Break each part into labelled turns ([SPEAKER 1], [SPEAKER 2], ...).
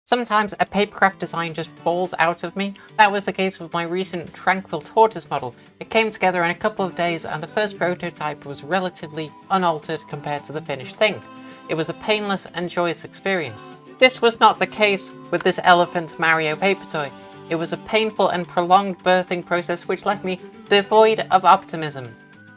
[SPEAKER 1] Sometimes a papercraft design just falls out of me. That was the case with my recent Tranquil Tortoise model. It came together in a couple of days and the first prototype was relatively unaltered compared to the finished thing. It was a painless and joyous experience. This was not the case with this Elephant Mario paper toy. It was a painful and prolonged birthing process which left me devoid of optimism.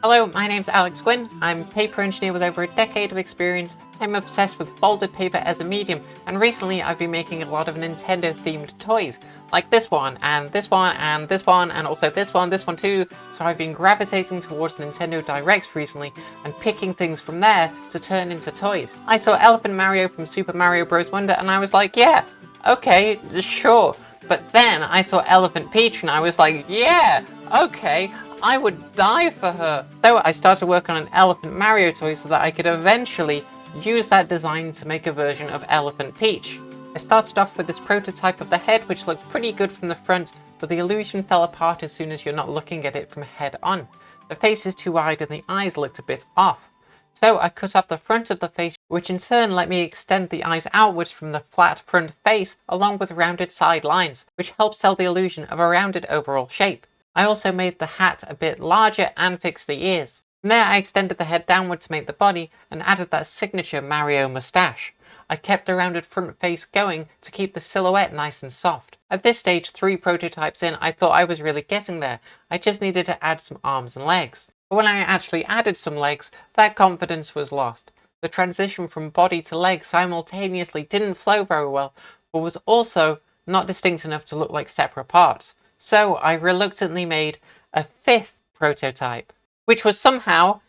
[SPEAKER 1] Hello, my name's Alex Gwynn. I'm a paper engineer with over a decade of experience. I'm obsessed with folded paper as a medium, and recently I've been making a lot of Nintendo themed toys, like this one, and this one, and this one, and also this one too. So I've been gravitating towards Nintendo Directs recently, and picking things from there to turn into toys. I saw Elephant Mario from Super Mario Bros. Wonder, and I was like, yeah, okay, sure. But then I saw Elephant Peach, and I was like, yeah, okay, I would die for her. So I started work on an Elephant Mario toy so that I could eventually use that design to make a version of Elephant Peach. I started off with this prototype of the head, which looked pretty good from the front, but the illusion fell apart as soon as you're not looking at it from head on. The face is too wide and the eyes looked a bit off. So I cut off the front of the face, which in turn let me extend the eyes outwards from the flat front face along with rounded side lines, which helps sell the illusion of a rounded overall shape. I also made the hat a bit larger and fixed the ears. From there I extended the head downward to make the body and added that signature Mario moustache. I kept the rounded front face going to keep the silhouette nice and soft. At this stage, 3 prototypes in, I thought I was really getting there. I just needed to add some arms and legs. But when I actually added some legs, that confidence was lost. The transition from body to leg simultaneously didn't flow very well, but was also not distinct enough to look like separate parts. So I reluctantly made a 5th prototype, which was somehow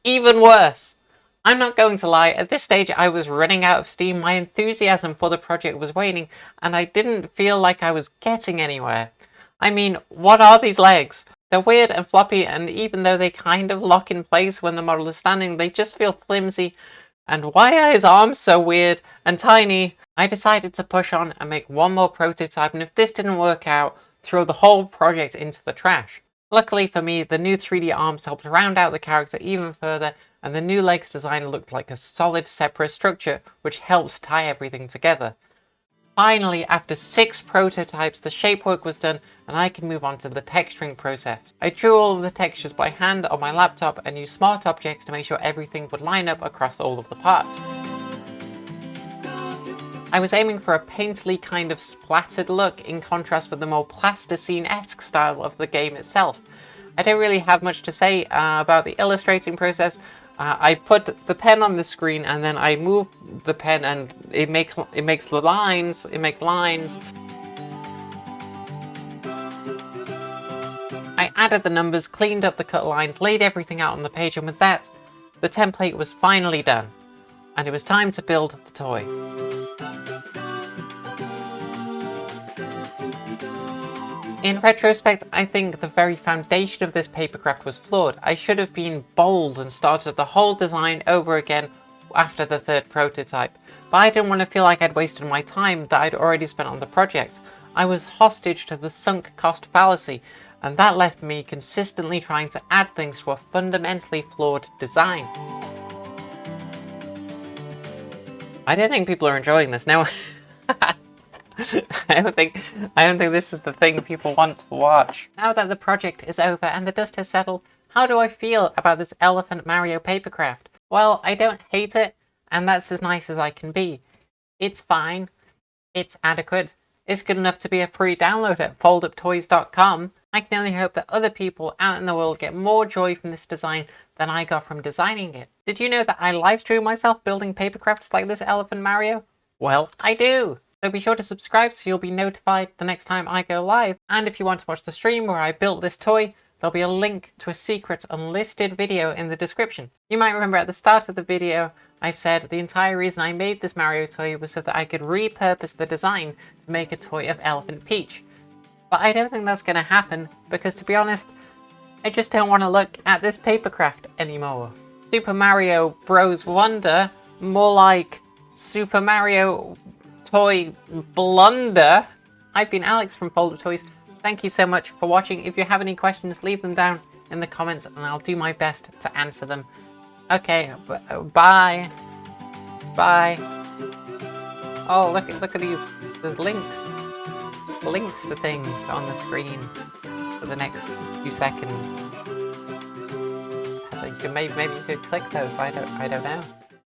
[SPEAKER 1] even worse. I'm not going to lie, at this stage I was running out of steam, my enthusiasm for the project was waning, and I didn't feel like I was getting anywhere. I mean, what are these legs? They're weird and floppy, and even though they kind of lock in place when the model is standing, they just feel flimsy. And why are his arms so weird and tiny? I decided to push on and make one more prototype, and if this didn't work out, throw the whole project into the trash. Luckily for me, the new 3D arms helped round out the character even further, and the new legs design looked like a solid separate structure, which helped tie everything together. Finally, after 6 prototypes, the shape work was done and I can move on to the texturing process. I drew all of the textures by hand on my laptop and used smart objects to make sure everything would line up across all of the parts. I was aiming for a painterly kind of splattered look in contrast with the more plasticine-esque style of the game itself. I don't really have much to say about the illustrating process. I put the pen on the screen and then I move the pen and it makes the lines, I added the numbers, cleaned up the cut lines, laid everything out on the page, and with that, the template was finally done. And it was time to build the toy. In retrospect, I think the very foundation of this papercraft was flawed. I should have been bold and started the whole design over again after the 3rd prototype. But I didn't want to feel like I'd wasted my time that I'd already spent on the project. I was hostage to the sunk cost fallacy, and that left me consistently trying to add things to a fundamentally flawed design. I don't think people are enjoying this now. I don't think this is the thing people want to watch. Now that the project is over and the dust has settled, how do I feel about this Elephant Mario papercraft? Well, I don't hate it, and that's as nice as I can be. It's fine. It's adequate. It's good enough to be a free download at folduptoys.com. I can only hope that other people out in the world get more joy from this design than I got from designing it. Did you know that I livestream myself building papercrafts like this Elephant Mario? Well, I do. So be sure to subscribe so you'll be notified the next time I go live. And if you want to watch the stream where I built this toy, there'll be a link to a secret unlisted video in the description. You might remember at the start of the video, I said the entire reason I made this Mario toy was so that I could repurpose the design to make a toy of Elephant Peach. But I don't think that's going to happen because, to be honest, I just don't want to look at this papercraft anymore. Super Mario Bros. Wonder, more like Super Mario Toy Blunder. I've been Alex from Fold Up Toys. Thank you so much for watching. If you have any questions, leave them down in the comments and I'll do my best to answer them. Okay, bye. Bye. Oh, look at these. There's links to things on the screen for the next few seconds. I think maybe you could click those. I don't know.